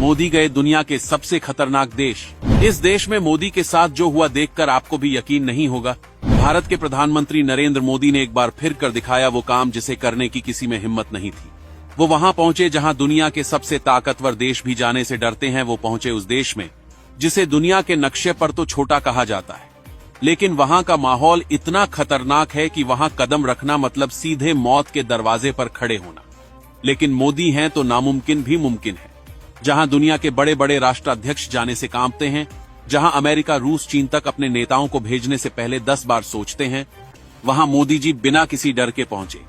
मोदी गए दुनिया के सबसे खतरनाक देश। इस देश में मोदी के साथ जो हुआ देखकर आपको भी यकीन नहीं होगा। भारत के प्रधानमंत्री नरेंद्र मोदी ने एक बार फिर कर दिखाया वो काम जिसे करने की किसी में हिम्मत नहीं थी। वो वहां पहुंचे जहां दुनिया के सबसे ताकतवर देश भी जाने से डरते हैं। वो पहुंचे उस देश में जिसे दुनिया के नक्शे पर तो छोटा कहा जाता है, लेकिन वहां का माहौल इतना खतरनाक है कि वहां कदम रखना मतलब सीधे मौत के दरवाजे पर खड़े होना। लेकिन मोदी हैं तो नामुमकिन भी मुमकिन है। जहां दुनिया के बड़े बड़े राष्ट्राध्यक्ष जाने से कांपते हैं, जहां अमेरिका, रूस, चीन तक अपने नेताओं को भेजने से पहले 10 बार सोचते हैं, वहां मोदी जी बिना किसी डर के पहुंचे।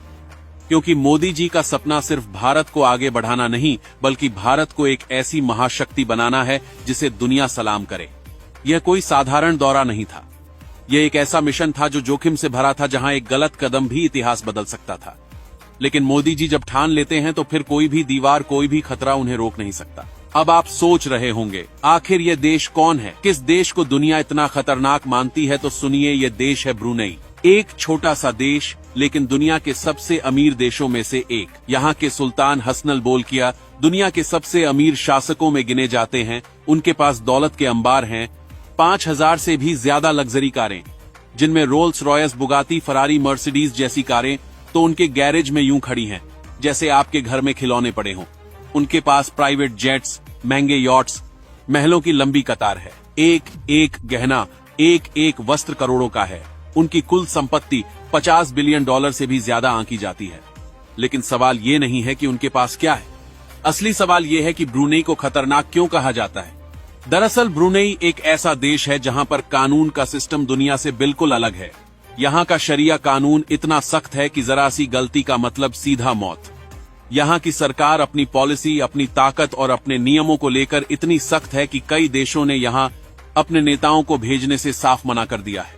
क्योंकि मोदी जी का सपना सिर्फ भारत को आगे बढ़ाना नहीं, बल्कि भारत को एक ऐसी महाशक्ति बनाना है जिसे दुनिया सलाम करे। यह कोई साधारण दौरा नहीं था। यह एक ऐसा मिशन था जो जोखिम से भरा था, जहां एक गलत कदम भी इतिहास बदल सकता था। लेकिन मोदी जी जब ठान लेते हैं तो फिर कोई भी दीवार, कोई भी खतरा उन्हें रोक नहीं सकता। अब आप सोच रहे होंगे आखिर ये देश कौन है, किस देश को दुनिया इतना खतरनाक मानती है? तो सुनिए, ये देश है ब्रुनेई। एक छोटा सा देश, लेकिन दुनिया के सबसे अमीर देशों में से एक। यहाँ के सुल्तान हसनल बोलकिया दुनिया के सबसे अमीर शासकों में गिने जाते हैं। उनके पास दौलत के अंबार हैं, 5000 से भी ज्यादा लग्जरी कारें, जिनमें रोल्स रॉयस, बुगाती, फरारी, मर्सिडीज जैसी कारें तो उनके गैरेज में यूं खड़ी हैं जैसे आपके घर में खिलौने पड़े हों। उनके पास प्राइवेट जेट्स, महंगे यॉट्स, महलों की लंबी कतार है। एक एक गहना, एक एक वस्त्र करोड़ों का है। उनकी कुल संपत्ति $50 बिलियन से भी ज्यादा आंकी जाती है। लेकिन सवाल ये नहीं है कि उनके पास क्या है। असली सवाल ये है कि ब्रुनेई को खतरनाक क्यों कहा जाता है। दरअसल ब्रुनेई एक ऐसा देश है जहां पर कानून का सिस्टम दुनिया से बिल्कुल अलग है। यहाँ का शरिया कानून इतना सख्त है कि जरा सी गलती का मतलब सीधा मौत। यहाँ की सरकार अपनी पॉलिसी, अपनी ताकत और अपने नियमों को लेकर इतनी सख्त है कि कई देशों ने यहाँ अपने नेताओं को भेजने से साफ मना कर दिया है।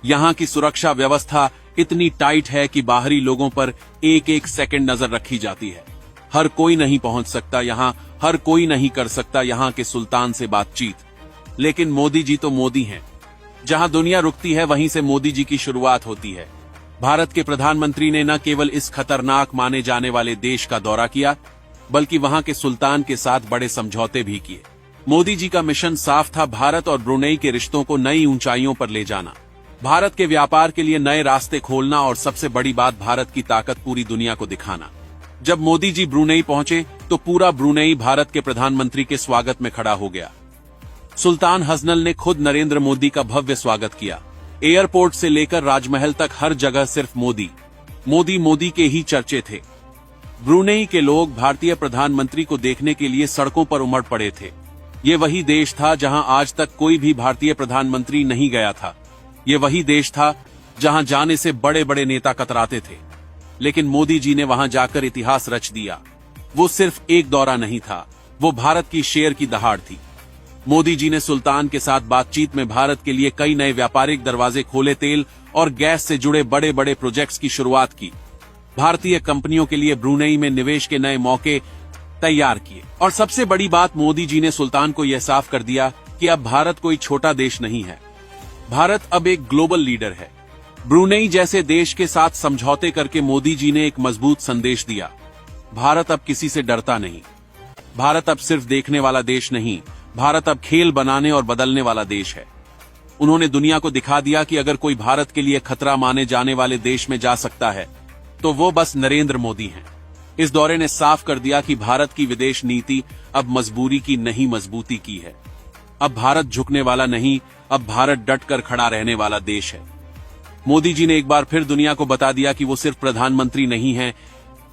यहाँ की सुरक्षा व्यवस्था इतनी टाइट है कि बाहरी लोगों पर एक एक सेकंड नजर रखी जाती है। हर कोई नहीं पहुंच सकता यहाँ, हर कोई नहीं कर सकता यहाँ के सुल्तान से बातचीत। लेकिन मोदी जी तो मोदी हैं। जहां दुनिया रुकती है वहीं से मोदी जी की शुरुआत होती है। भारत के प्रधानमंत्री ने न केवल इस खतरनाक माने जाने वाले देश का दौरा किया, बल्कि वहां के सुल्तान के साथ बड़े समझौते भी किए। मोदी जी का मिशन साफ था, भारत और ब्रुनेई के रिश्तों को नई ऊंचाइयों पर ले जाना, भारत के व्यापार के लिए नए रास्ते खोलना और सबसे बड़ी बात, भारत की ताकत पूरी दुनिया को दिखाना। जब मोदी जी ब्रुनेई पहुंचे तो पूरा ब्रुनेई भारत के प्रधानमंत्री के स्वागत में खड़ा हो गया। सुल्तान हसनल ने खुद नरेंद्र मोदी का भव्य स्वागत किया। एयरपोर्ट से लेकर राजमहल तक हर जगह सिर्फ मोदी मोदी मोदी के ही चर्चे थे। ब्रुनेई के लोग भारतीय प्रधानमंत्री को देखने के लिए सड़कों पर उमड़ पड़े थे। ये वही देश था जहां आज तक कोई भी भारतीय प्रधानमंत्री नहीं गया था। ये वही देश था जहां जाने से बड़े बड़े नेता कतराते थे। लेकिन मोदी जी ने वहां जाकर इतिहास रच दिया। वो सिर्फ एक दौरा नहीं था, वो भारत की शेर की दहाड़ थी। मोदी जी ने सुल्तान के साथ बातचीत में भारत के लिए कई नए व्यापारिक दरवाजे खोले, तेल और गैस से जुड़े बड़े बड़े प्रोजेक्ट्स की शुरुआत की, भारतीय कंपनियों के लिए ब्रुनेई में निवेश के नए मौके तैयार किए। और सबसे बड़ी बात, मोदी जी ने सुल्तान को यह साफ कर दिया कि अब भारत कोई छोटा देश नहीं है, भारत अब एक ग्लोबल लीडर है। ब्रुनेई जैसे देश के साथ समझौते करके मोदी जी ने एक मजबूत संदेश दिया, भारत अब किसी से डरता नहीं, भारत अब सिर्फ देखने वाला देश नहीं, भारत अब खेल बनाने और बदलने वाला देश है। उन्होंने दुनिया को दिखा दिया कि अगर कोई भारत के लिए खतरा माने जाने वाले देश में जा सकता है तो वो बस नरेंद्र मोदी हैं। इस दौरे ने साफ कर दिया कि भारत की विदेश नीति अब मजबूरी की नहीं, मजबूती की है। अब भारत झुकने वाला नहीं, अब भारत डट कर खड़ा रहने वाला देश है। मोदी जी ने एक बार फिर दुनिया को बता दिया कि वो सिर्फ प्रधानमंत्री नहीं हैं,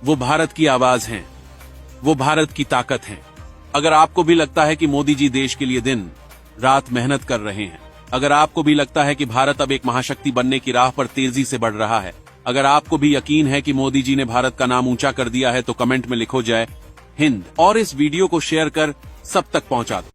वो भारत की आवाज हैं, वो भारत की ताकत हैं। अगर आपको भी लगता है कि मोदी जी देश के लिए दिन रात मेहनत कर रहे हैं, अगर आपको भी लगता है कि भारत अब एक महाशक्ति बनने की राह पर तेजी से बढ़ रहा है, अगर आपको भी यकीन है कि मोदी जी ने भारत का नाम ऊंचा कर दिया है, तो कमेंट में लिखो जय हिंद और इस वीडियो को शेयर कर सब तक पहुंचा दो।